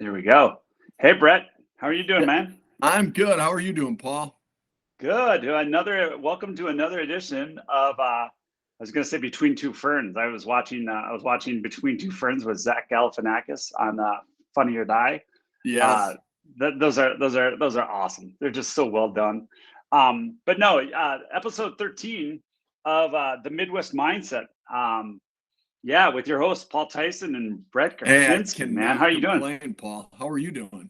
There we go. Hey, Brett, how are you doing, man? I'm good. How are you doing, Paul? Good. Welcome to another edition of I was going to say Between Two Ferns. I was watching Between Two Ferns with Zach Galifianakis on Funny or Die. Yes. Uh, those are awesome. They're just so well done. But no, episode 13 of the Midwest Mindset. Yeah, with your hosts Paul Tyson and Brett Hey, I Karczynski. Man, how cannot are you doing? complain, Paul. How are you doing?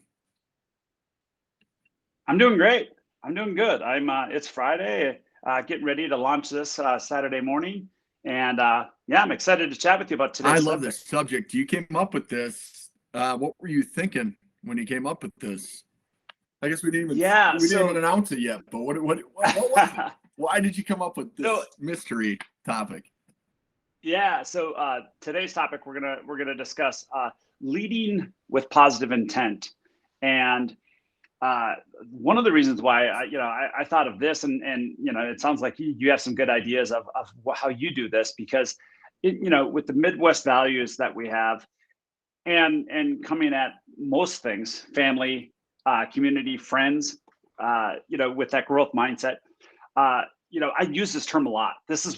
I'm doing great. I'm doing good. It's Friday, getting ready to launch this Saturday morning, and yeah, I'm excited to chat with you about I today's love subject. this subject. You came up with this. What were you thinking when you came up with this? I guess Yeah, we didn't so even announce it yet. But what was it? Why did you come up with so this mystery topic? yeah, so today's topic we're gonna discuss leading with positive intent, and uh, one of the reasons why I thought of this, and it sounds like you have some good ideas of how you do this, because with the Midwest values that we have, and coming at most things, family, community, friends, with that growth mindset. I use this term a lot. This is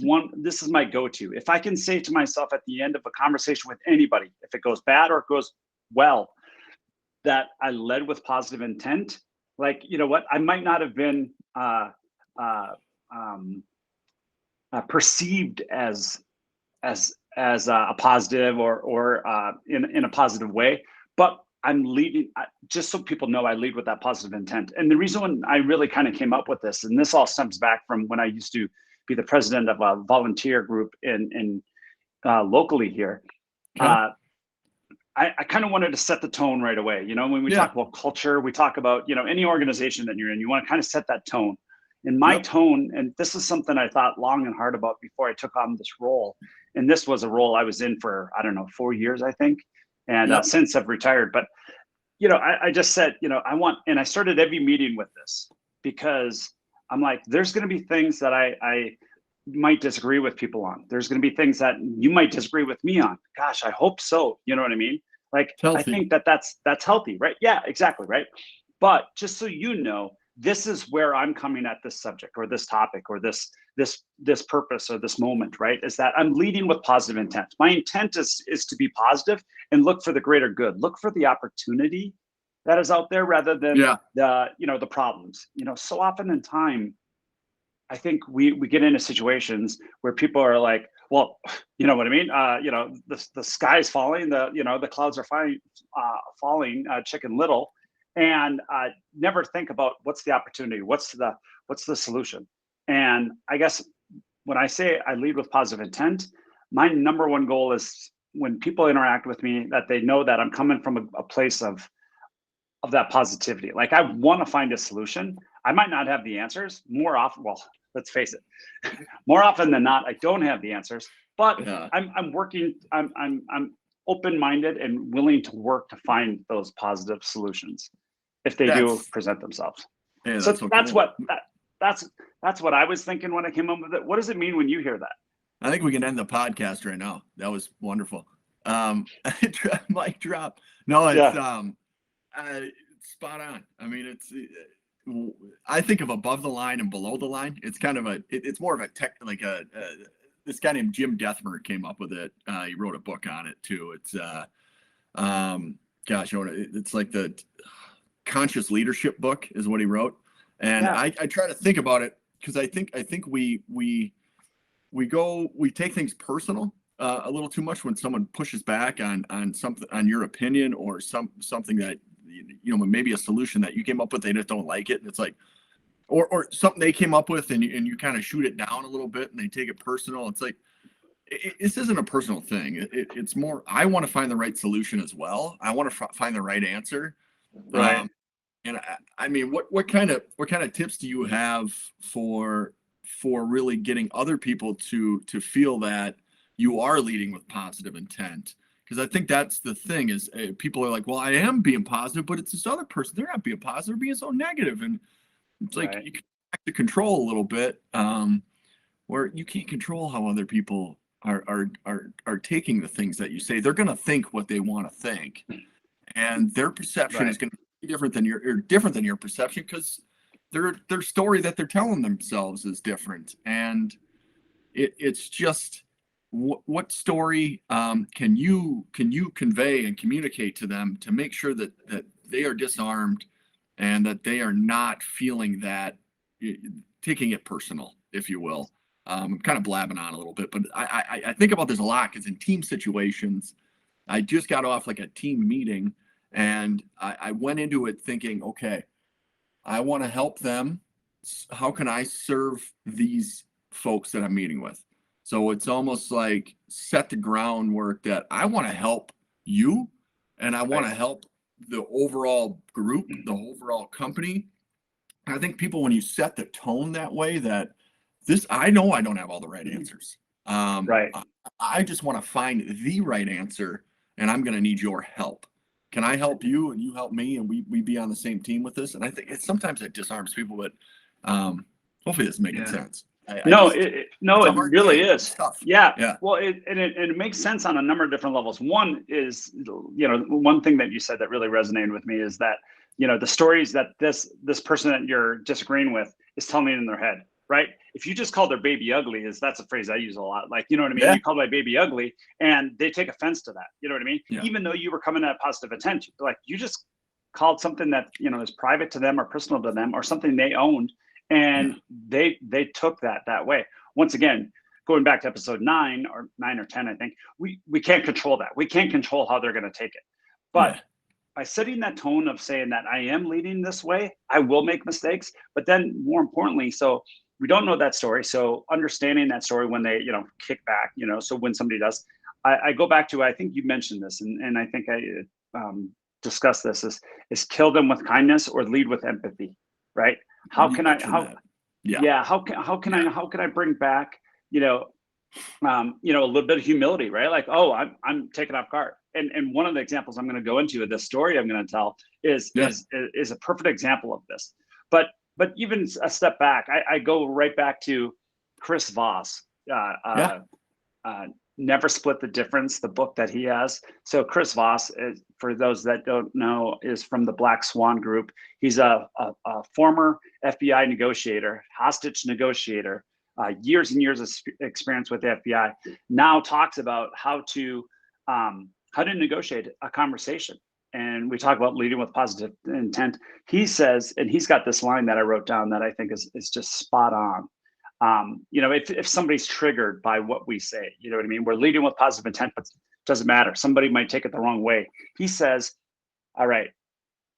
my go-to. If I can say to myself at the end of a conversation with anybody, if it goes bad or it goes well, that I led with positive intent, like, you know what, I might not have been uh, um, perceived as a positive or in a positive way, but I'm leading. Just so people know, I lead with that positive intent. And the reason when I really kind of came up with this, and this all stems back from when I used to be the president of a volunteer group in locally here. Okay. Uh, I kind of wanted to set the tone right away. When we Yeah. talk about culture, we talk about, any organization that you're in, you want to kind of set that tone. And my Yep. tone, and this is something I thought long and hard about before I took on this role. And this was a role I was in for, I don't know, 4 years, I think. And Yep. since I've retired. But, I just said, and I started every meeting with this, because I'm like, there's going to be things that I might disagree with people on. There's going to be things that you might disagree with me on. Gosh, I hope so. You know what I mean? Like, It's I healthy. think that's healthy, right? Yeah, exactly, right. But just so you know, this is where I'm coming at this subject or this topic or this purpose or this moment, right? Is that I'm leading with positive intent. My intent is to be positive and look for the greater good. Look for the opportunity that is out there rather than Yeah. the problems. So often in time, I think we get into situations where people are like, well, you know what I mean? The sky's falling, the clouds are falling, Chicken Little, and never think about what's the opportunity, what's the solution. And I guess when I say I lead with positive intent, my number one goal is when people interact with me, that they know that I'm coming from a place of that positivity. Like, I want to find a solution. I might not have the answers more often. Well, let's face it, more often than not, I don't have the answers, but Yeah. I'm working. I'm open-minded and willing to work to find those positive solutions if they do That's present themselves. Hey, So that's so that's cool. that's what I was thinking when I came up with it. What does it mean when you hear that? I think we can end the podcast right now. That was wonderful. Mic drop. No, it's Yeah, uh, spot on. I mean, I think of above the line and below the line. It's kind of it's more of a tech, like this guy named Jim Deathmer came up with it. He wrote a book on it too. It's gosh, it's like the conscious leadership book is what he wrote. And yeah, I try to think about it because I think we take things personal a little too much when someone pushes back on something, on your opinion, or something that maybe a solution that you came up with, they just don't like it, and it's like, or something they came up with, and you kind of shoot it down a little bit and they take it personal. It's like, this isn't a personal thing. It's more, I want to find the right solution as well. I want to find the right answer. right. um, and I mean, what kind of tips do you have for really getting other people to feel that you are leading with positive intent? Because I think that's the thing is, people are like, well, I am being positive, but it's this other person, they're not being positive, they're being so negative. And it's like, Right. you can have to control a little bit, where you can't control how other people are taking the things that you say. They're going to think what they want to think. and their perception Right. is going to be different than your perception, because their story that they're telling themselves is different. And it's just, what story can you convey and communicate to them to make sure that they are disarmed, and that they are not feeling that, taking it personal, if you will. I'm kind of blabbing on a little bit, but I think about this a lot, because in team situations, I just got off like a team meeting, and I went into it thinking, okay, I want to help them. How can I serve these folks that I'm meeting with? So it's almost like set the groundwork that I want to help you, and I want to help the overall group, the overall company. And I think people, when you set the tone that way, that I know I don't have all the right answers. Right. I just want to find the right answer, and I'm going to need your help. Can I help you and you help me, and we be on the same team with this? And I think sometimes it disarms people, but hopefully this is making sense. No, it really thing. is. Tough. Yeah. Well, it makes sense on a number of different levels. One is, one thing that you said that really resonated with me is that, the stories that this person that you're disagreeing with is telling in their head, right? If you just call their baby ugly, that's a phrase I use a lot. Like, you know what I mean? Yeah. You call my baby ugly, and they take offense to that. You know what I mean? Yeah. Even though you were coming at positive intent, like you just called something that, is private to them or personal to them or something they owned. And they took that way. Once again, going back to episode 9 or 10, I think we can't control that. We can't control how they're going to take it. But by setting that tone of saying that I am leading this way, I will make mistakes. But then more importantly, so we don't know that story. So understanding that story when they, kick back, so when somebody does, I go back to, I think you mentioned this, and I think I discussed this, is kill them with kindness or lead with empathy, right? How can I bring back, a little bit of humility, right? Like, oh, I'm taken off guard. And one of the examples I'm going to go into of this story I'm going to tell is a perfect example of this. But even a step back, I go right back to Chris Voss, Never Split the Difference, the book that he has. So Chris Voss, for those that don't know, is from the Black Swan Group. He's a former FBI negotiator, hostage negotiator, years and years of experience with the FBI. Now talks about how to negotiate a conversation. And we talk about leading with positive intent. He says, and he's got this line that I wrote down that I think is just spot on. If somebody's triggered by what we say, you know what I mean? We're leading with positive intent, but it doesn't matter. Somebody might take it the wrong way. He says, all right,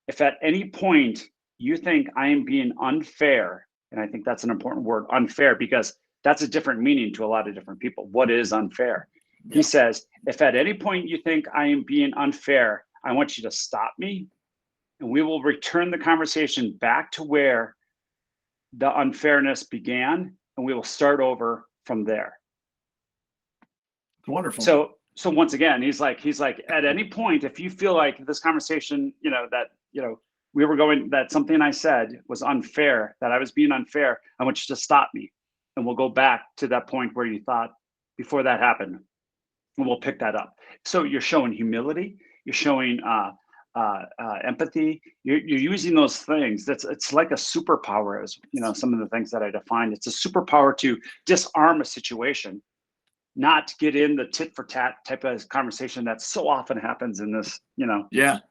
if at any point you think I am being unfair, and I think that's an important word, unfair, because that's a different meaning to a lot of different people. What is unfair? Yeah. He says, if at any point you think I am being unfair, I want you to stop me, and we will return the conversation back to where the unfairness began, and we will start over from there. Wonderful. So once again, he's like, at any point, if you feel like this conversation, that something I said was unfair, that I was being unfair, I want you to stop me, and we'll go back to that point where you thought before that happened, and we'll pick that up. So you're showing humility, you're showing empathy, you're using those things. It's like a superpower, as some of the things that I defined. It's a superpower to disarm a situation, not to get in the tit for tat type of conversation that so often happens in this,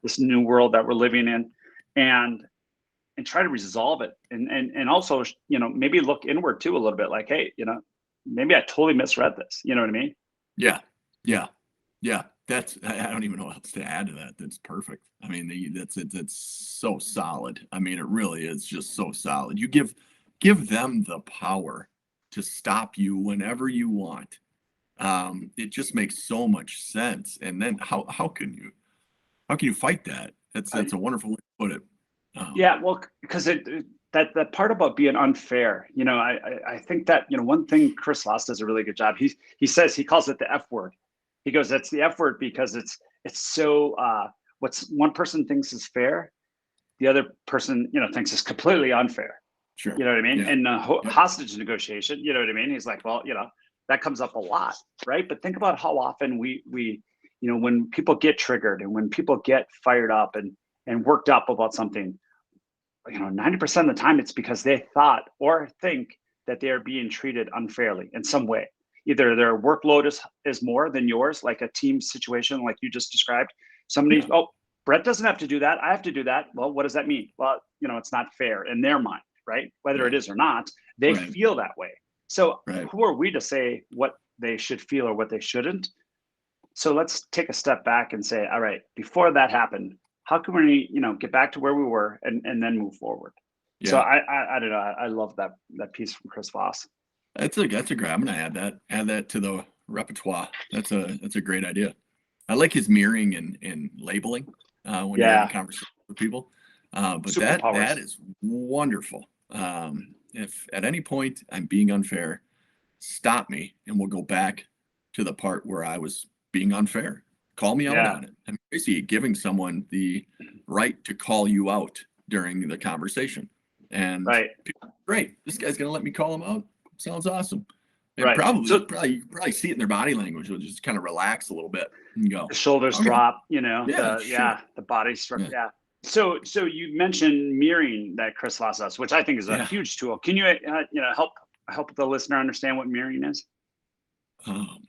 this new world that we're living in, and try to resolve it. And also, maybe look inward too a little bit, like, hey, maybe I totally misread this. You know what I mean? Yeah. I don't even know what else to add to that. That's perfect. I mean, that's so solid. I mean, it really is just so solid. You give them the power to stop you whenever you want. It just makes so much sense. And then how can you fight that? That's a wonderful way to put it. Well, because that part about being unfair, I think that, one thing Chris Voss does a really good job. He says, he calls it the F word. He goes, that's the F word because it's so, what's one person thinks is fair, the other person, thinks is completely unfair. Sure. You know what I mean? Yeah. And hostage negotiation, you know what I mean? He's like, well, that comes up a lot, right? But think about how often we when people get triggered and when people get fired up and worked up about something, 90% of the time it's because they thought or think that they are being treated unfairly in some way. Either their workload is more than yours, like a team situation like you just described. Somebody, Yeah. oh, Brett doesn't have to do that. I have to do that. Well, what does that mean? Well, it's not fair in their mind, right? Whether it Yeah. is or not, they Right. feel that way. So Right. who are we to say what they should feel or what they shouldn't? So let's take a step back and say, all right, before that happened, how can we, get back to where we were and then move forward? So Yeah. I don't know. I love that piece from Chris Voss. That's a great. I'm gonna add that to the repertoire. That's a great idea. I like his mirroring and labeling when you're having Yeah, conversations with people. But that superpowers. is wonderful. If at any point I'm being unfair, stop me and we'll go back to the part where I was being unfair. Call me out Yeah, on it. I mean, basically giving someone the right to call you out during the conversation. And right, great, this guy's gonna let me call him out. Sounds awesome. And right. probably, So probably, you can probably see it in their body language. They'll just kind of relax a little bit and go, the shoulders okay, drop, yeah, sure, the body structure. yeah, Yeah. So you mentioned mirroring that Chris Voss does, which I think is a yeah. huge tool. Can you help the listener understand what mirroring is? Um,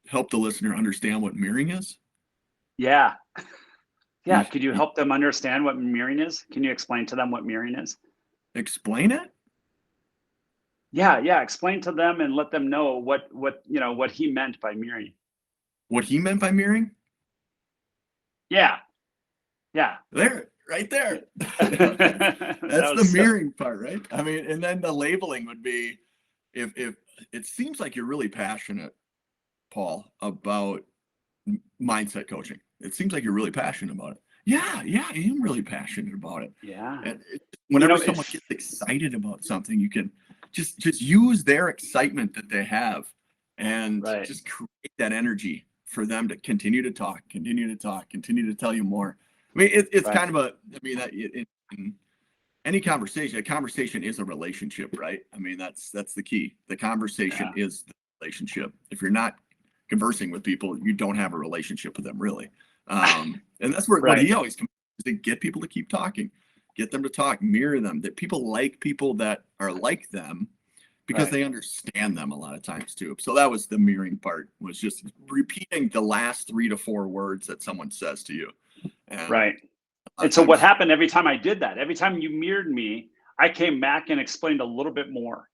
Help the listener understand what mirroring is. Yeah. Yeah. You, Could you you help them understand what mirroring is? Can you explain to them what mirroring is? explain it. Yeah, yeah. Explain to them and let them know what he meant by mirroring. What he meant by mirroring. Yeah, yeah. There, right there. That That's the was so mirroring part, right? I mean, and then the labeling would be if it seems like you're really passionate, Paul, about mindset coaching. It seems like you're really passionate about it. Yeah, yeah, I am really passionate about it. yeah. And whenever someone If gets excited about something, you can just use their excitement that they have and right, just create that energy for them to continue to talk, continue to talk, continue to tell you more. I mean, it's right, kind of in any conversation, a conversation is a relationship, right? I mean, that's the key. The conversation yeah, is the relationship. If you're not conversing with people, you don't have a relationship with them, really. And that's where what right, he always comes is to get people to keep talking, get them to talk, mirror them. That people like people that are like them because right, they understand them a lot of times too. So that was the mirroring part, was just repeating the last 3 to 4 words that someone says to you. And right. a lot And of so what times, happened every time I did that? Every time you mirrored me, I came back and explained a little bit more,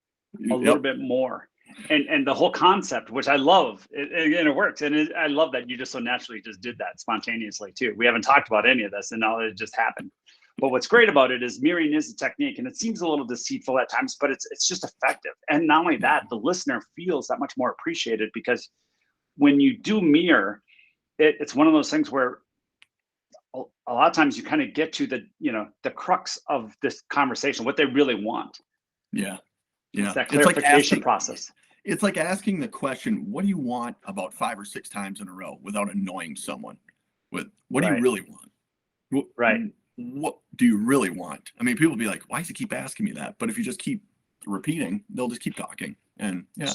a little yep, bit more. And the whole concept, which I love, and it works. And I love that you just so naturally just did that spontaneously too. We haven't talked about any of this, and now it just happened. But what's great about it is mirroring is a technique, and it seems a little deceitful at times, but it's just effective. And not only yeah, that, the listener feels that much more appreciated because when you do mirror, it's one of those things where a lot of times you kind of get to the crux of this conversation, what they really want. yeah, It's yeah. that clarification process. It's like asking the question, what do you want about 5 or 6 times in a row without annoying someone? With what do you Right, really want? What, right. what do you really want? I mean, people will be like, why does he keep asking me that? But if you just keep repeating, they'll just keep talking. And yeah,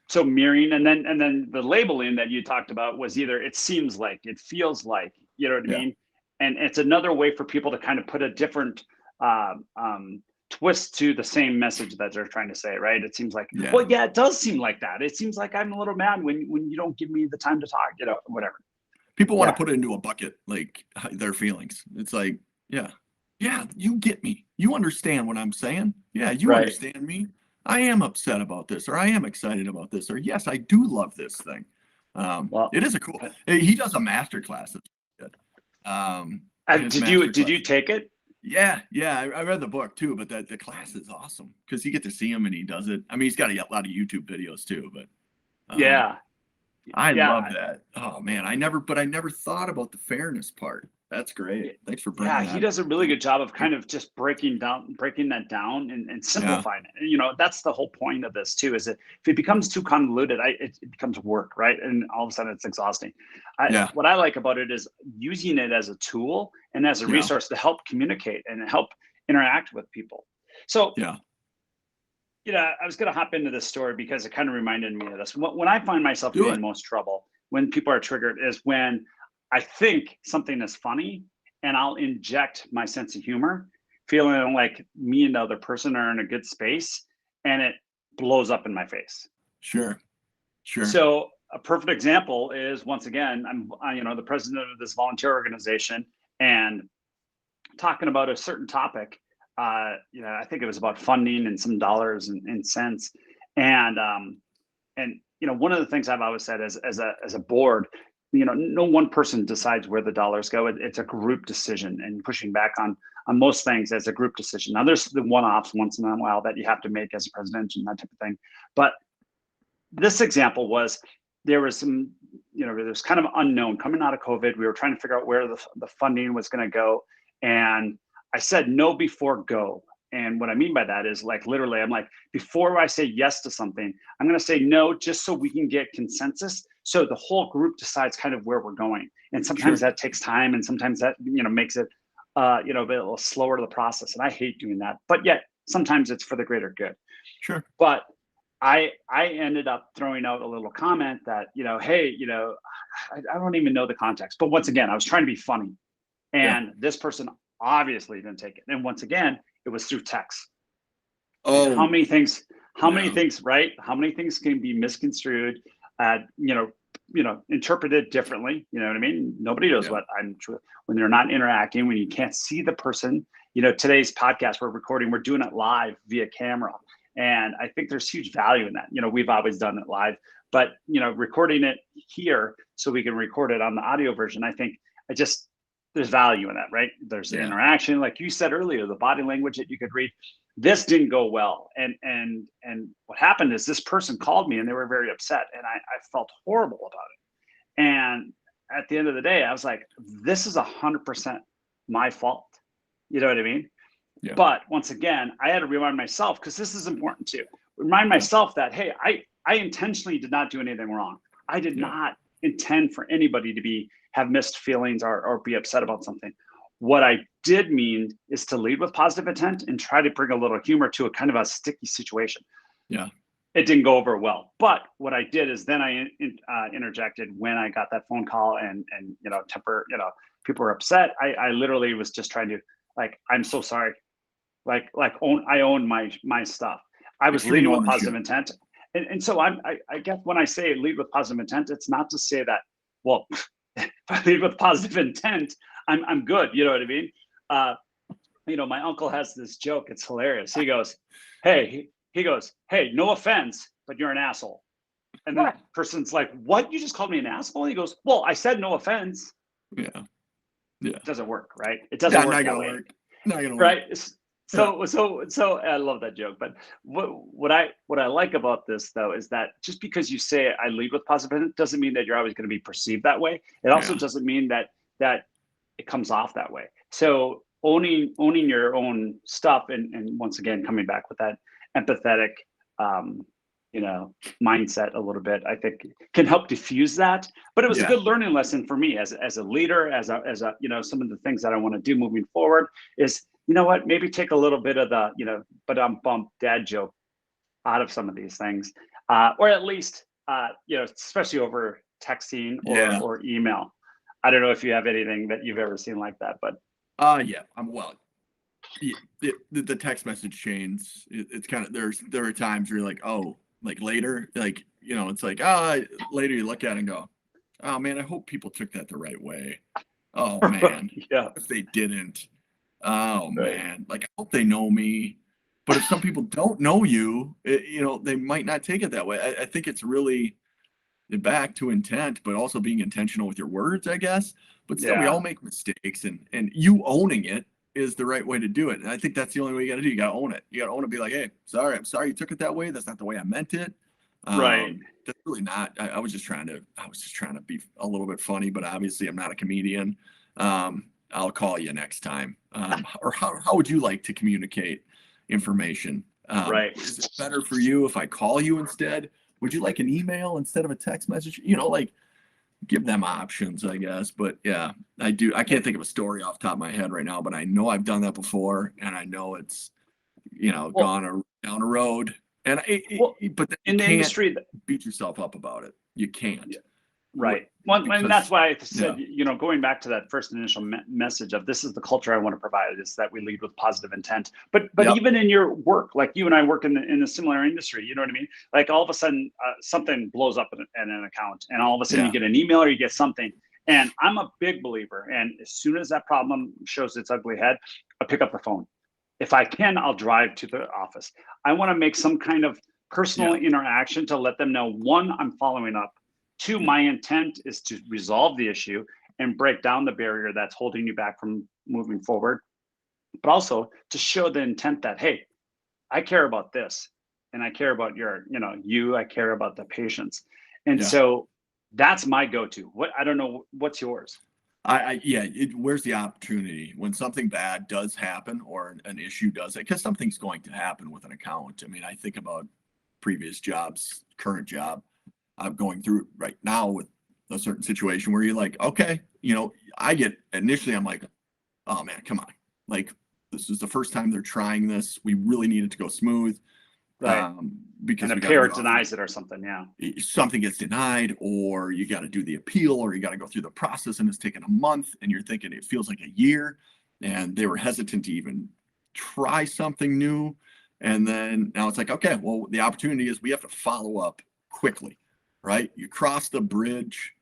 So mirroring, and then the labeling that you talked about was either it seems like, it feels like, you know what I yeah, mean? And it's another way for people to kind of put a different twist to the same message that they're trying to say, right? It seems like, yeah. well, yeah, it does seem like that. It seems like I'm a little mad when you don't give me the time to talk, whatever. People want to Yeah, put it into a bucket, like their feelings. It's like, yeah, yeah, you get me. You understand what I'm saying. Yeah, you right. understand me. I am upset about this, or I am excited about this, or yes, I do love this thing. Well, It is a cool. uh, He does a master class. It's good. His master did you class. take it? Yeah, yeah, I read the book too, but the class is awesome because you get to see him and he does it. I mean, he's got a lot of YouTube videos too, but um, Yeah, I love yeah. that. Oh man, I never thought about the fairness part. That's great. Y- Thanks for Yeah, bringing he that. does a really good job of kind of just breaking that down and Yeah, simplifying it. And, that's the whole point of this too, is that if it becomes too convoluted, it becomes work, right? And all of a sudden it's exhausting. yeah, What I like about it is using it as a tool and as a yeah, resource to help communicate and help interact with people. So, yeah, I was going to hop into this story because it kind of reminded me of this. When I find myself do getting it. most trouble, when people are triggered is when I think something is funny and I'll inject my sense of humor, feeling like me and the other person are in a good space, and it blows up in my face. Sure. So a perfect example is, once again, I'm the president of this volunteer organization, and talking about a certain topic. I think it was about funding and some dollars and cents, and one of the things I've always said as a board, no one person decides where the dollars go. It's a group decision, and pushing back on most things as a group decision. Now, there's the one-offs once in a while that you have to make as a president and that type of thing, but this example was, there was some, there's kind of unknown coming out of COVID. We were trying to figure out where the funding was going to go. And I said no before go. And what I mean by that is, like, literally, I'm like, before I say yes to something, I'm going to say no, just so we can get consensus. So the whole group decides kind of where we're going. And sometimes that takes time. And sometimes that, makes it, a bit a little slower to the process. And I hate doing that, but yet sometimes it's for the greater good. Sure. But I ended up throwing out a little comment that, hey, I don't even know the context. But once again, I was trying to be funny. And this person obviously didn't take it. And once again, it was through text. Oh, how many things, right? How many things can be misconstrued, interpreted differently? You know what I mean? Nobody knows what when they're not interacting, when you can't see the person. Today's podcast we're recording, we're doing it live via camera. And I think there's huge value in that. We've always done it live, but, recording it here so we can record it on the audio version, I think there's value in that, right? There's the interaction, like you said earlier, the body language that you could read. This didn't go well. And what happened is, this person called me and they were very upset, and I felt horrible about it. And at the end of the day, I was like, this is 100% my fault. You know what I mean? Yeah. But once again, I had to remind myself, because this is important too, remind myself that, hey, I intentionally did not do anything wrong. I did not intend for anybody to have missed feelings or be upset about something. What I did mean is to lead with positive intent and try to bring a little humor to a kind of a sticky situation. Yeah. It didn't go over well. But what I did is then I interjected when I got that phone call and people were upset. I literally was just trying to, like, I'm so sorry. I own my stuff. I was leading with positive intent. And so I guess when I say lead with positive intent, it's not to say that, well, if I lead with positive intent, I'm good. You know what I mean? My uncle has this joke. It's hilarious. He goes, hey, no offense, but you're an asshole. And the person's like, what? You just called me an asshole? He goes, well, I said no offense. Yeah. It doesn't work, right? It doesn't work that way. Not gonna work. Right. So I love that joke. But what I like about this, though, is that just because you say I lead with positive intent doesn't mean that you're always going to be perceived that way. It also doesn't mean that it comes off that way. So owning your own stuff, and once again coming back with that empathetic mindset a little bit, I think can help diffuse that. But it was a good learning lesson for me as a leader, as a some of the things that I want to do moving forward is, maybe take a little bit of the, but I'm bump dad joke out of some of these things, or at least, especially over texting or email. I don't know if you have anything that you've ever seen like that, but. The text message chains, it's kind of, there are times where you're like, oh, like later, like, it's like, later you look at it and go, oh man, I hope people took that the right way. Oh man. If they didn't, man, like, I hope they know me. But if some people don't know you, they might not take it that way. I think it's really back to intent, but also being intentional with your words, I guess. But still, we all make mistakes, and you owning it is the right way to do it. And I think that's the only way you got to do. You got to own it. You got to own it. Be like, hey, I'm sorry you took it that way. That's not the way I meant it. Right. That's really not. I was just trying to be a little bit funny, but obviously I'm not a comedian. I'll call you next time. Or how would you like to communicate information? Right. Is it better for you if I call you instead? Would you like an email instead of a text message? Give them options, I guess. But yeah, I do. I can't think of a story off the top of my head right now, but I know I've done that before, and I know it's, gone down a road. And but in the industry, beat yourself up about it. You can't. Right. And that's because why I said, going back to that first initial message of this is the culture I want to provide, is that we lead with positive intent. But yep, even in your work, like you and I work in a similar industry, you know what I mean? Like all of a sudden something blows up in an account, and all of a sudden you yeah, get an email or you get something. And I'm a big believer. And as soon as that problem shows its ugly head, I pick up the phone. If I can, I'll drive to the office. I want to make some kind of personal yeah, interaction to let them know, one, I'm following up. Two, yeah, my intent is to resolve the issue and break down the barrier that's holding you back from moving forward, but also to show the intent that, hey, I care about this, and I care about I care about the patients. And yeah. so that's my go-to. I don't know, what's yours? Yeah, where's the opportunity when something bad does happen or an issue does it? Because something's going to happen with an account. I mean, I think about previous jobs, current job I'm going through right now with a certain situation where you're like, okay, I get initially, I'm like, oh man, come on. Like, this is the first time they're trying this. We really need it to go smooth, Right. because And a we got to payer get off. denies it or something. Yeah. Something gets denied, or you got to do the appeal, or you got to go through the process, and it's taken a month, and you're thinking it feels like a year, and they were hesitant to even try something new. And then now it's like, okay, well, the opportunity is we have to follow up quickly, right? You cross the bridge,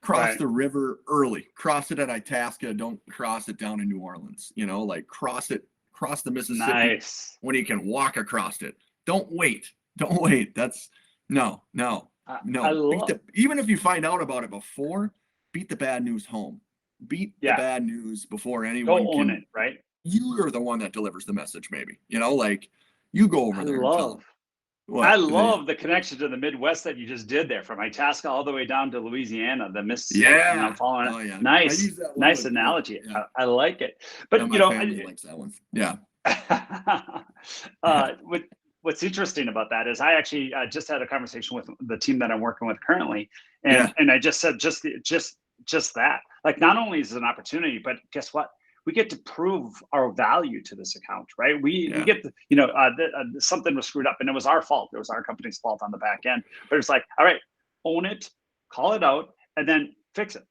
cross Right. the river early, cross it at Itasca, don't cross it down in New Orleans, like cross the Mississippi Nice. when you can walk across it. Don't wait. That's no, no, I no. love. Even if you find out about it before, beat the bad news home. Beat the Yeah. bad news before Go anyone own can. it. Right. You are the one that delivers the message, maybe. Like you go I over there and tell them love. I what. love the connection to the Midwest that you just did there, from Itasca all the way down to Louisiana, the Mississippi. Yeah. Following it. Oh yeah. I Nice, use that one nice with analogy. yeah. I like it. And But my family likes that one. Yeah. Yeah. What's interesting about that is I actually just had a conversation with the team that I'm working with currently, Yeah. and I just said just that. Like, not only is it an opportunity, but guess what? We get to prove our value to this account, right? We Yeah. get something was screwed up, and it was our fault. It was our company's fault on the back end. But it's like, all right, own it, call it out, and then fix it,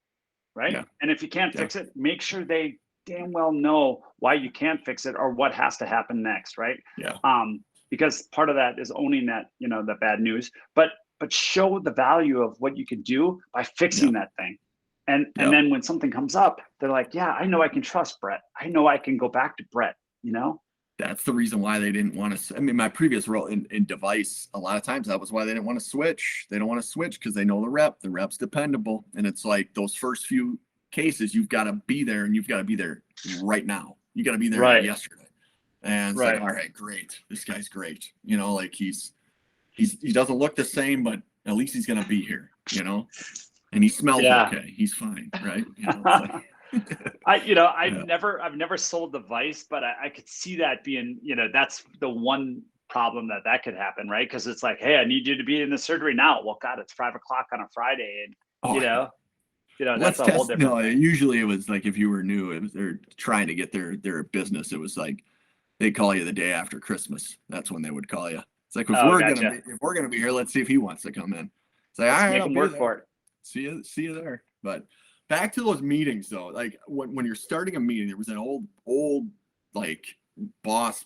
right? Yeah. And if you can't Yeah. fix it, make sure they damn well know why you can't fix it or what has to happen next, right? Yeah. Because part of that is owning that, the bad news, but show the value of what you can do by fixing Yeah. that thing. And Yeah. then when something comes up, they're like, yeah, I know I can trust Brett. I know I can go back to Brett, That's the reason why they didn't want to. I mean, my previous role in device, a lot of times that was why they didn't want to switch. They don't want to switch because they know the rep. The rep's dependable. And it's like those first few cases, you've got to be there, and you've got to be there right now. You got to be there Right. yesterday. And it's Right. like, all right, great. This guy's great. like he doesn't look the same, but at least he's going to be here, and he smells Yeah. okay. He's fine. Right. It's like, I've yeah. never sold the device, but I could see that being, that's the one problem that could happen, right? Because it's like, hey, I need you to be in the surgery now. Well, God, it's 5 o'clock on a Friday, and Oh, that's let's a whole test. different No, thing. usually it was like if you were new, it was they're trying to get their business. It was like they'd call you the day after Christmas. That's when they would call you. It's like Oh, gotcha. if we're gonna be here, let's see if he wants to come in. It's like, all Let's right, make I'll them be work for there. it. See you there. But back to those meetings though, like when you're starting a meeting, there was an old like boss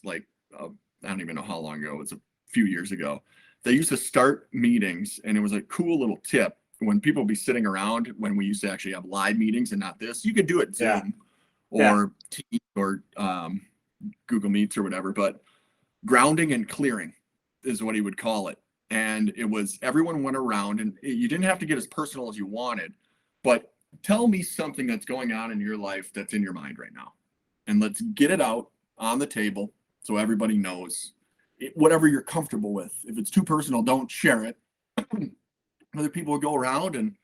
like I don't even know how long ago. It was a few years ago. They used to start meetings, and it was a cool little tip when people be sitting around when we used to actually have live meetings and not this. You could do it Yeah. Zoom or Teams or Google Meets or whatever, but grounding and clearing is what he would call it. And it was everyone went around, and you didn't have to get as personal as you wanted, but tell me something that's going on in your life that's in your mind right now. And let's get it out on the table so everybody knows whatever you're comfortable with. If it's too personal, don't share it. Other people will go around and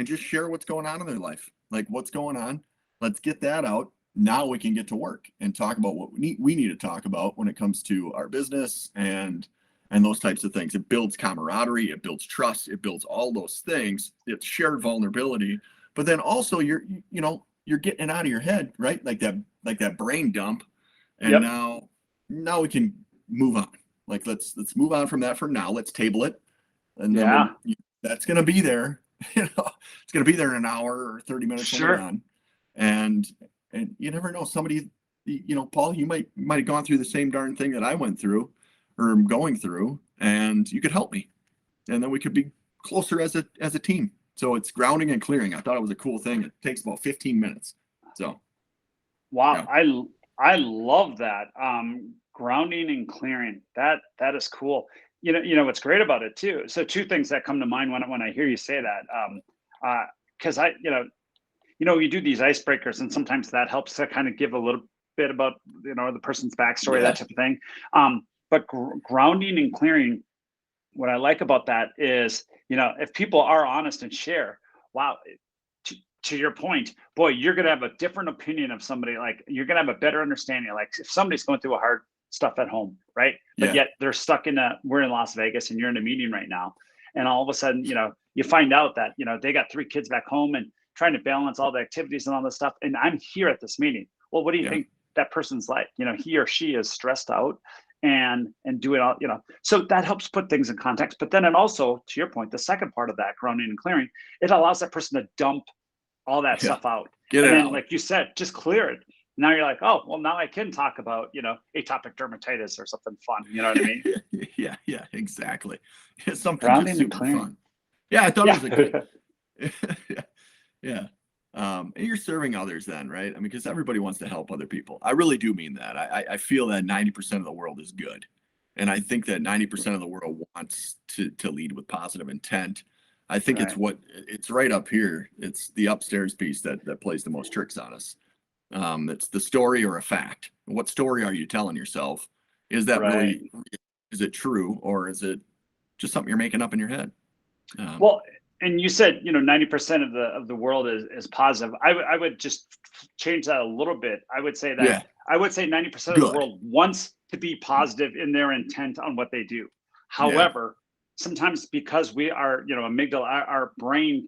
just share what's going on in their life. Like, what's going on? Let's get that out. Now we can get to work and talk about what we need to talk about when it comes to our business and those types of things. It builds camaraderie, it builds trust, it builds all those things. It's shared vulnerability, but then also you're getting it out of your head, right? Like that brain dump. And Yep. now we can move on. Like let's move on from that for now. Let's table it. And then Yeah. that's going to be there. it's going to be there in an hour or 30 minutes when we're Sure. done. And you never know, somebody, Paul, you might have gone through the same darn thing that I went through or am going through, and you could help me. And then we could be closer as a team. So it's grounding and clearing. I thought it was a cool thing. It takes about 15 minutes. So Wow, yeah. I love that. Grounding and clearing. That is cool. What's great about it too. So two things that come to mind when I hear you say that. Because you do these icebreakers, and sometimes that helps to kind of give a little bit about the person's backstory, Yeah. that type of thing. But grounding and clearing. What I like about that is, if people are honest and share, wow, to your point, boy, you're going to have a different opinion of somebody. Like, you're going to have a better understanding. Like, if somebody's going through a hard stuff at home, right? But Yeah. yet they're stuck we're in Las Vegas and you're in a meeting right now. And all of a sudden, you find out that, they got 3 kids back home and trying to balance all the activities and all this stuff. And I'm here at this meeting. Well, what do you Yeah. think that person's like? He or she is stressed out and doing all, so that helps put things in context. But then it also, to your point, the second part of that grounding and clearing, it allows that person to dump all that Yeah. stuff out. Get And it then, out. like you said, just clear it. Now you're like, oh, well, now I can talk about, atopic dermatitis or something fun. You know what I mean? Yeah, exactly. Something just Grounding and super clearing. fun. Yeah, I thought it was a good. Yeah. Yeah. And you're serving others then, right? I mean, because everybody wants to help other people. I really do mean that. I feel that 90% of the world is good. And I think that 90% of the world wants to lead with positive intent. I think Right. it's right up here. It's the upstairs piece that plays the most tricks on us. It's the story or a fact. What story are you telling yourself? Is that Right. really, is it true, or is it just something you're making up in your head? Well, and you said 90% of the world is positive. I would just change that a little bit. I would say Yeah, 90% of the good. world wants to be positive in their intent on what they do. Yeah, However, sometimes because we are, amygdala, our brain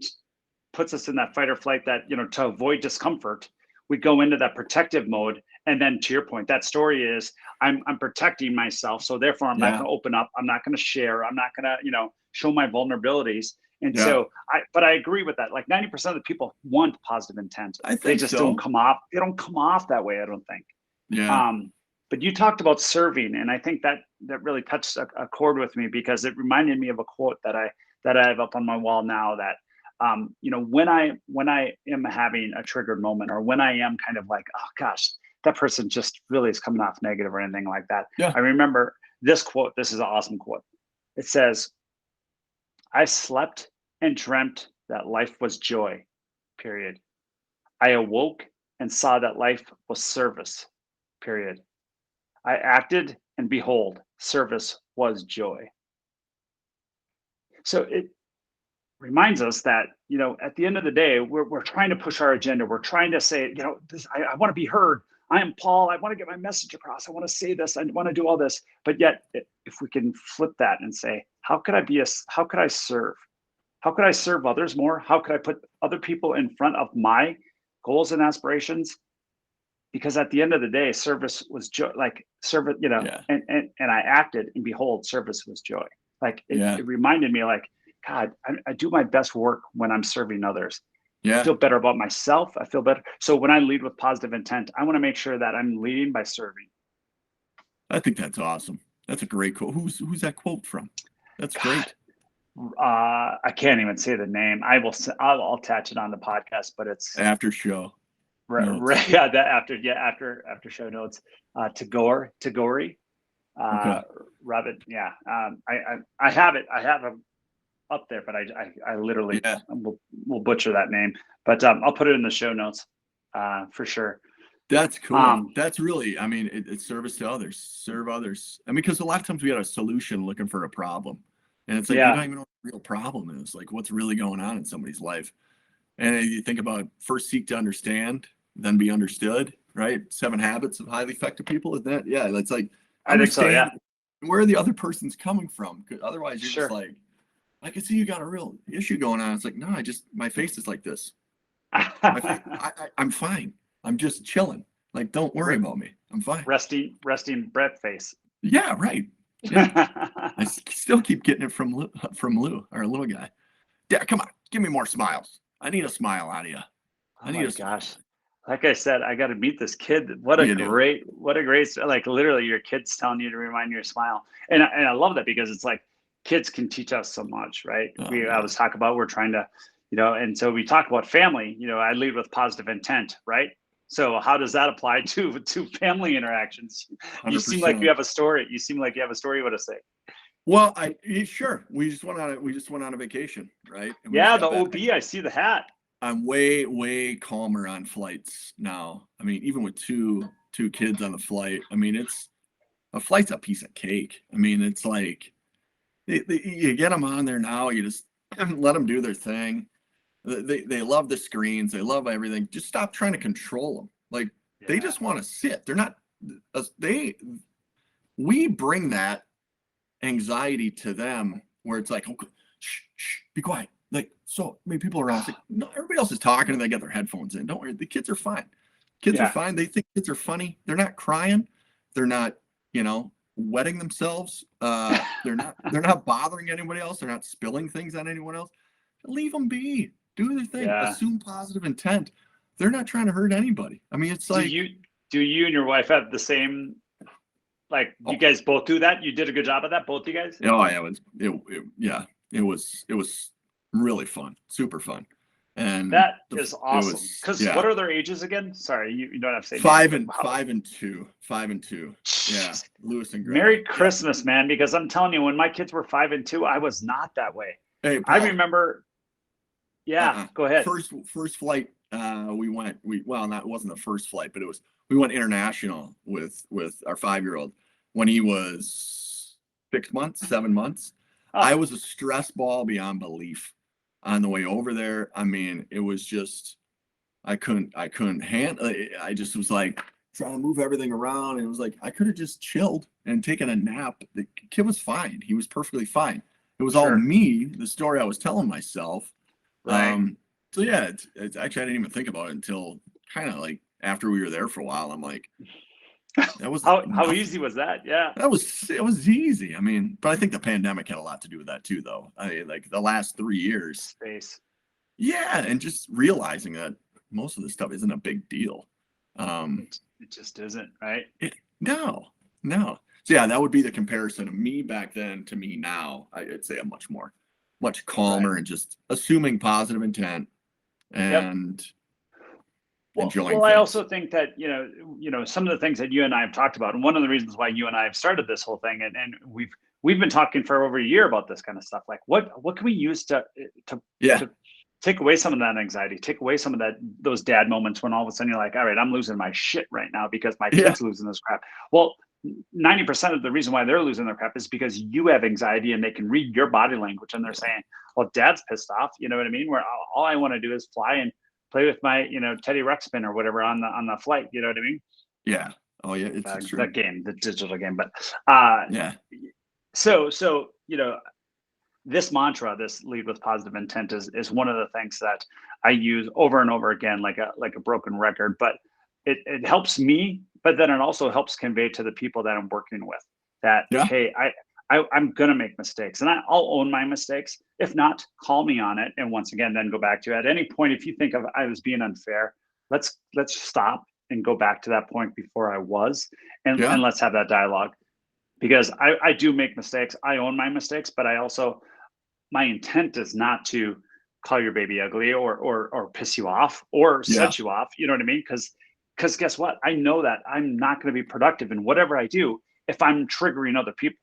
puts us in that fight or flight, that to avoid discomfort, we go into that protective mode. And then, to your point, that story is, I'm protecting myself, so therefore I'm not yeah, going to open up, I'm not going to share, I'm not going to show my vulnerabilities. And yeah. so I agree with that. Like, 90% of the people want positive intent, I they think just don't so. come off, that way, I don't think. Yeah, But you talked about serving, and I think that really touched a chord with me, because it reminded me of a quote that I have up on my wall now, that when I am having a triggered moment, or when I am kind of like, oh gosh, that person just really is coming off negative or anything like that, yeah, I remember this quote. This is an awesome quote. It says, I slept and dreamt that life was joy, period. I awoke and saw that life was service, period. I acted, and behold, service was joy. So it reminds us that, at the end of the day, we're trying to push our agenda. We're trying to say, I want to be heard. I am Paul. I want to get my message across. I want to say this. I want to do all this. But yet, if we can flip that and say, how could I serve? How could I serve others more? How could I put other people in front of my goals and aspirations? Because at the end of the day, service was joy. Like, service, yeah, and I acted, and behold, service was joy. Like, yeah, it reminded me, like, God, I do my best work when I'm serving others. I yeah. feel better about myself. I feel better. So when I lead with positive intent, I want to make sure that I'm leading by serving. I think that's awesome. That's a great quote. Who's that quote from? That's God, great. I can't even say the name. I'll attach it on the podcast, but it's After show notes. yeah, that after show notes. Tagore, uh, Okay. Robert. Yeah, I have it. I have him up there, but I literally Yeah, will butcher that name. But I'll put it in the show notes, for sure. that's cool. Um, That's really, I mean, it's service to others, serve others. I mean, because a lot of times we got a solution looking for a problem. And it's like, you yeah, don't even know what the real problem is. Like, what's really going on in somebody's life. And you think about first seek to understand, then be understood, right? 7 habits of highly effective people. Is that, yeah, that's like, I think so. Yeah, understand where the other person's coming from. 'Cause otherwise, you're just sure. like, I can see you got a real issue going on. It's like, no, my face is like this. My face, I'm fine. I'm just chilling. Like, don't worry about me. I'm fine. Resting breath face. Yeah, right. Yeah. I still keep getting it from Lou, our little guy. Dad, come on. give me more smiles. I need a smile out of you. Oh I need my a smile. gosh. Like I said, I got to meet this kid. What a You do. like literally your kid's telling you to remind you to smile. And I love that because it's like kids can teach us so much, right? Oh, I yeah. was talking about, we're trying to, and so we talk about family, I lead with positive intent, right? So how does that apply to family interactions? You seem like you 100%. have a story. You seem like you have a story you want to say. Well, sure. We just went on a vacation, right? And we just Yeah, the got back. OB, I see the hat. I'm way calmer on flights now. I mean, even with two kids on the flight, I mean, a flight's a piece of cake. I mean, it's like you get them on there now. You just let them do their thing. They love the screens. They love everything. Just stop trying to control them. Like they Yeah. just want to sit. They're not. They We bring that anxiety to them where it's like, okay, shh, be quiet. Like, so many people around. It's like, no, everybody else is talking and they got their headphones in. Don't worry, the kids are fine. Kids are Yeah. fine. They think kids are funny. They're not crying. They're not, wetting themselves. They're not bothering anybody else. They're not spilling things on anyone else. Leave them be. Do their thing. Yeah. Assume positive intent. They're not trying to hurt anybody. I mean, it's Do like, you and your wife have the same, like, you oh, guys both do that? You did a good job of that, both you guys? oh yeah, it was really fun, super fun, and That is awesome. was Because what are their ages again? Sorry, you don't have to say five names, and but five and two, 5 and 2. Yeah, Lewis and Greta. Merry Yeah. Christmas, man. Because I'm telling you, when my kids were 5 and 2, I was not that way. Hey, I Paul. remember. Yeah, go ahead. First flight. It wasn't the first flight, but we went international with our 5-year-old when he was 6 months, 7 months. Oh, I was a stress ball beyond belief on the way over there. I mean, it was just I couldn't handle it. I just was like trying to move everything around, and it was like I could have just chilled and taken a nap. The kid was fine. He was perfectly fine. It was all sure. me, the story I was telling myself. Right. So yeah, it's actually I didn't even think about it until kind of like after we were there for a while. I'm like, that was How nothing. easy was that? Yeah. It was easy. I mean, but I think the pandemic had a lot to do with that too, though. Like the last 3 years. Space. Yeah, and just realizing that most of this stuff isn't a big deal. It just isn't, right? No. So yeah, that would be the comparison of me back then to me now. I'd say I'm much calmer, Right. and just assuming positive intent Yep. and enjoying Well, I things. also think that some of the things that you and I have talked about, and one of the reasons why you and I have started this whole thing, and we've been talking for over a year about this kind of stuff. Like, what can we use to Yeah. to take away some of that anxiety, take away some of those dad moments when all of a sudden you're like, all right, I'm losing my shit right now because my Yeah. kid's losing this crap. Well, 90% of the reason why they're losing their crap is because you have anxiety and they can read your body language and they're saying, well, dad's pissed off. You know what I mean? Where all I want to do is fly and play with my, Teddy Ruxpin or whatever on the flight. You know what I mean? Yeah. Oh yeah, it's true. That game, the digital game. But Yeah. so this mantra, this lead with positive intent, is one of the things that I use over and over again, like a broken record. But it helps me, but then it also helps convey to the people that I'm working with that, Yeah. hey, I'm gonna make mistakes, and I'll own my mistakes. If not, call me on it. And once again, then go back to, at any point, if you think of I was being unfair, let's stop and go back to that point before I was, and Yeah. let's have that dialogue. Because I do make mistakes. I own my mistakes, but my intent is not to call your baby ugly or piss you off or Yeah. set you off. You know what I mean? Because guess what? I know that I'm not going to be productive in whatever I do if I'm triggering other people.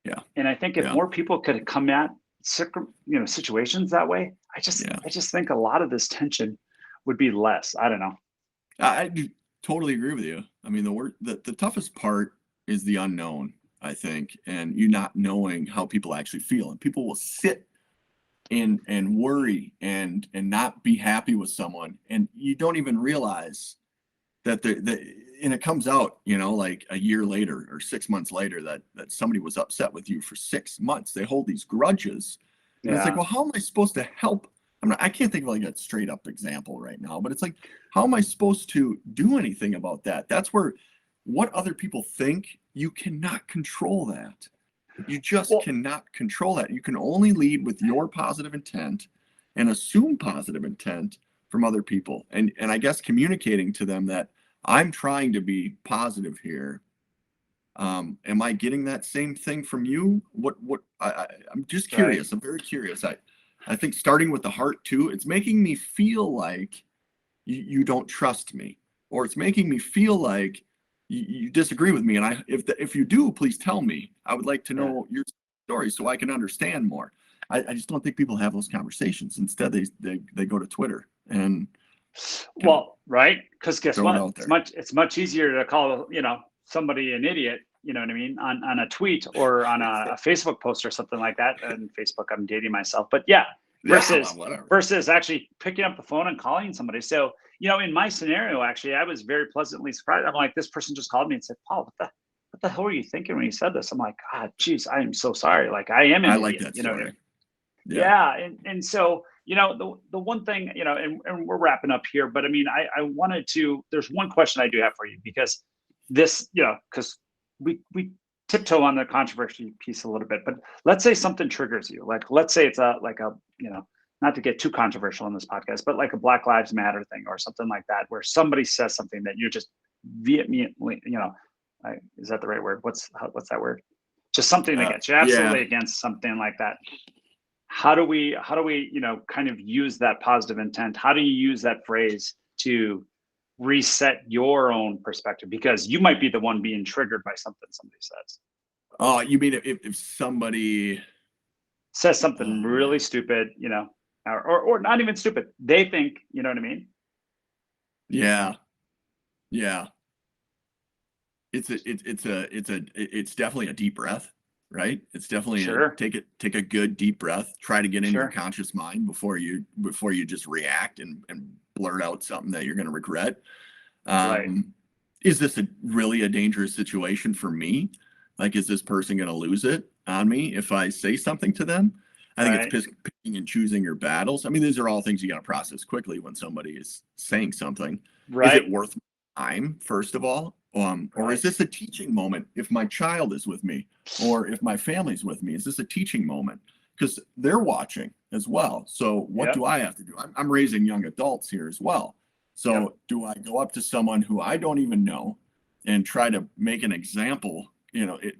Yeah. And I think if more people could come at situations that way, I just think a lot of this tension would be less. I don't know. I do totally agree with you. I mean, the toughest part is the unknown, I think, and you not knowing how people actually feel. And people will sit and worry and not be happy with someone, and you don't even realize that and it comes out, like a year later or 6 months later that somebody was upset with you for 6 months. They hold these grudges, and it's like, well, how am I supposed to help? I can't think of like a straight up example right now, but it's like, how am I supposed to do anything about that? That's where what other people think, you cannot control that. You just cannot control that. You can only lead with your positive intent and assume positive intent from other people. And I guess communicating to them that I'm trying to be positive here. Am I getting that same thing from you? I'm just curious. I'm very curious. I think starting with the heart too, it's making me feel like you don't trust me, or it's making me feel like you disagree with me. And if you do, please tell me. I would like to know your story so I can understand more. I just don't think people have those conversations. Instead, they go to Twitter and right, because guess what? It it's much easier to call somebody an idiot, you know what I mean, on a tweet or on a Facebook post or something like that. And Facebook, I'm dating myself, but versus actually picking up the phone and calling somebody. So in my scenario, actually, I was very pleasantly surprised. I'm like, this person just called me and said, Paul, what the hell were you thinking when you said this? I'm like, God, geez, I am so sorry. Like, I am an idiot, like that story. And so the one thing, and we're wrapping up here, but I mean, I wanted to, there's one question I do have for you, because this, because we tiptoe on the controversy piece a little bit, but let's say something triggers you. Like, let's say it's not to get too controversial in this podcast, but like a Black Lives Matter thing or something like that, where somebody says something that you're just vehemently, is that the right word? What's that word? Just something that gets you absolutely against something like that. How do we kind of use that positive intent? How do you use that phrase to reset your own perspective? Because you might be the one being triggered by something somebody says. Oh, you mean if somebody says something really stupid, or not even stupid, they think, you know what I mean? Yeah. It's definitely a deep breath, right? It's definitely take a good deep breath, try to get in your conscious mind before you just react and blurt out something that you're going to regret. Is this really a dangerous situation for me? Like, is this person going to lose it on me if I say something to them? I think it's picking and choosing your battles. I mean, these are all things you got to process quickly when somebody is saying something. Is it worth my time, first of all? Or is this a teaching moment if my child is with me, or if my family's with me? Is this a teaching moment? Because they're watching as well. So what do I have to do? I'm raising young adults here as well. So do I go up to someone who I don't even know and try to make an example,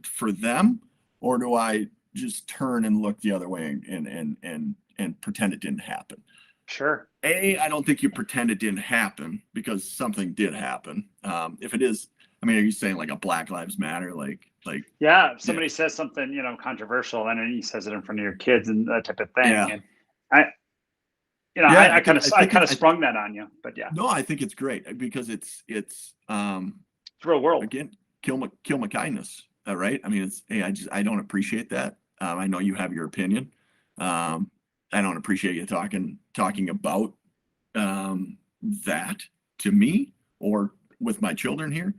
for them? Or do I just turn and look the other way and pretend it didn't happen? Sure. I don't think you pretend it didn't happen, because something did happen. If it is, I mean, are you saying like a Black Lives Matter, if somebody says something, controversial, and then he says it in front of your kids and that type of thing. Yeah. And I kind of sprung that on you, but No, I think it's great, because it's real world. Again, kill my kindness. Right. I mean, I don't appreciate that. I know you have your opinion. I don't appreciate you talking about that to me or with my children here.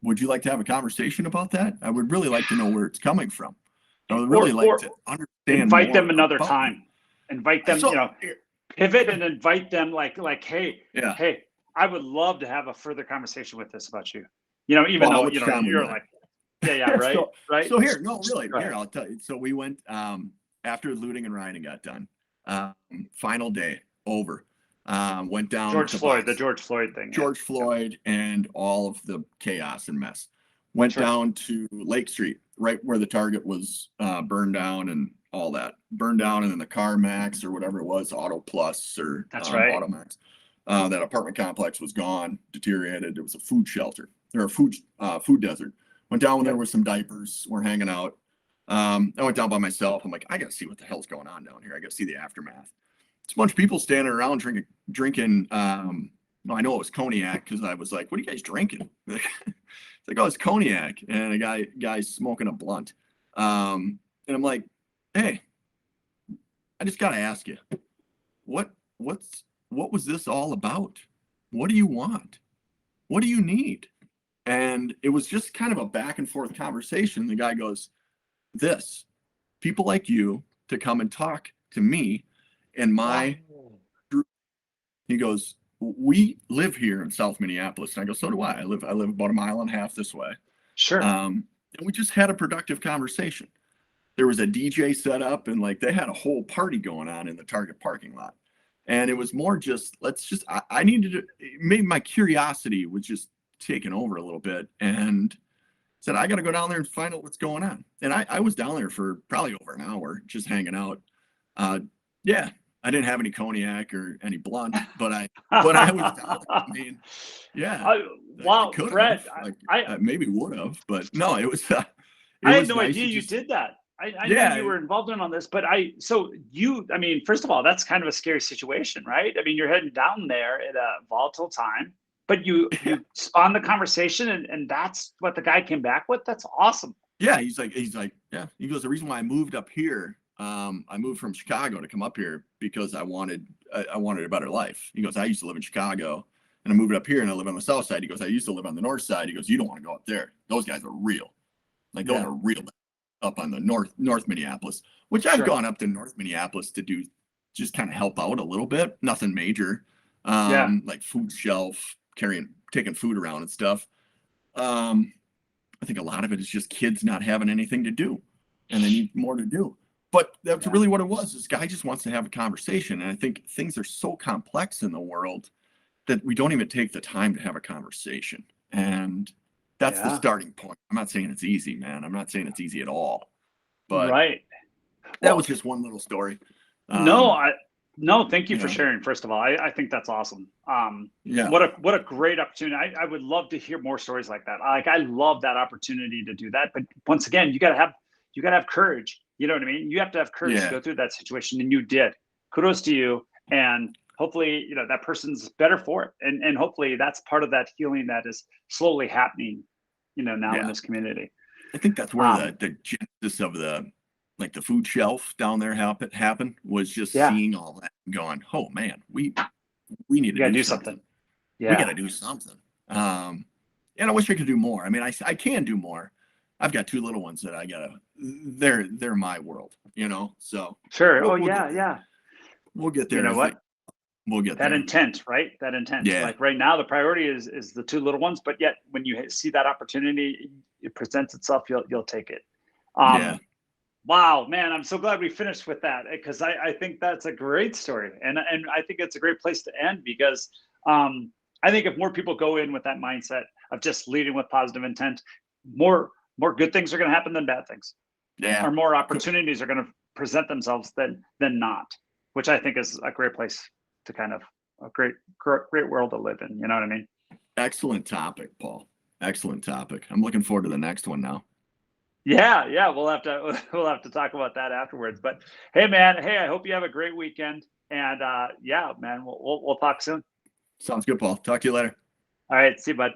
Would you like to have a conversation about that? I would really like to know where it's coming from. I would really like to understand. Invite them another time. Invite them, pivot and invite them like, hey, I would love to have a further conversation with this about you. Even though you're like, right, right. So here, here I'll tell you. So we went after looting and rioting got done. Final day over. Went down the George Floyd thing. George Floyd and all of the chaos and mess. Went down to Lake Street, right where the Target was burned down and all that. Burned down, and then the CarMax or whatever it was, Auto Plus or Automax. That apartment complex was gone, deteriorated. It was a food shelter or a food desert. Went down when there were some diapers. We're hanging out. I went down by myself. I'm like, I got to see what the hell's going on down here. I got to see the aftermath. It's a bunch of people standing around drinking. I know it was cognac, because I was like, what are you guys drinking? It's like, oh, it's cognac. And a guy's smoking a blunt. And I'm like, hey, I just got to ask you, what was this all about? What do you want? What do you need? And it was just kind of a back and forth conversation. The guy goes, people like you to come and talk to me and my group. He goes, we live here in South Minneapolis. And I go, so do I. I live about a mile and a half this way. Sure. And we just had a productive conversation. there was a DJ set up, and like they had a whole party going on in the Target parking lot. And it was more just, I needed to, maybe my curiosity was just taken over a little bit, and said, I got to go down there and find out what's going on. And I was down there for probably over an hour just hanging out. Yeah, I didn't have any cognac or any blunt, but I was down there. I mean, yeah. Wow, I could Fred, have, like, I maybe would have, but no, it was I had nice no idea you just, did that. I knew yeah, you were involved in on this, but I mean, first of all, that's kind of a scary situation, right? I mean, you're heading down there at a volatile time, but yeah, you spawned the conversation, and that's what the guy came back with. That's awesome. yeah. He's like, yeah. He goes, the reason why I moved up here, I moved from Chicago to come up here because I wanted a better life. He goes, I used to live in Chicago, and I moved up here, and I live on the south side. He goes, I used to live on the north side. He goes, you don't want to go up there. Those guys are real. Like those Yeah, are real up on the north Minneapolis, which I've sure. gone up to North Minneapolis to do, just kind of help out a little bit. Nothing major, Yeah, like food shelf, taking food around and stuff. I think a lot of it is just kids not having anything to do, and they need more to do. But that's yeah, really what it was. This guy just wants to have a conversation, and I think things are so complex in the world that we don't even take the time to have a conversation. And that's the yeah. starting point. I'm not saying it's easy, man. I'm not saying it's easy at all. But Right. that was Well, just one little story. no, Um, no, thank you you for know, sharing. First of all, I think that's awesome. yeah, What a great opportunity. I would love to hear more stories like that. Like I love that opportunity to do that. But once again, you gotta have courage. You know what I mean? You have to have courage to yeah, go through that situation, and you did. Kudos to you. And hopefully, that person's better for it. And hopefully that's part of that healing that is slowly happening, now in yeah. this community. I think that's where Um, the genesis of the food shelf down there happened was just yeah, seeing all that and going, oh man, we need you to gotta do do something. something. We got Yeah, to do something. And I wish I could do more. I mean, I can do more. I've got two little ones that I gotta. They're my world, So sure. Oh we'll get yeah, there. yeah. We'll get You there. know I think what? we'll get That there. intent, right? That intent. Yeah, Like right now, the priority is the two little ones, but yet when you see that opportunity, it presents itself, you'll take it. yeah. Um, wow, man, I'm so glad we finished with that because I think that's a great story, and I think it's a great place to end because I think if more people go in with that mindset of just leading with positive intent, more good things are going to happen than bad things, Yeah. or more opportunities are going to present themselves than not, which I think is a great place to kind of a great world to live in. You know what I mean? Excellent topic, Paul. Excellent topic. I'm looking forward to the next one now. Yeah, yeah. We'll have to talk about that afterwards. But hey, man, hey, I hope you have a great weekend. And yeah, man, we'll talk soon. Sounds good, Paul. Talk to you later. All right, see you, bud.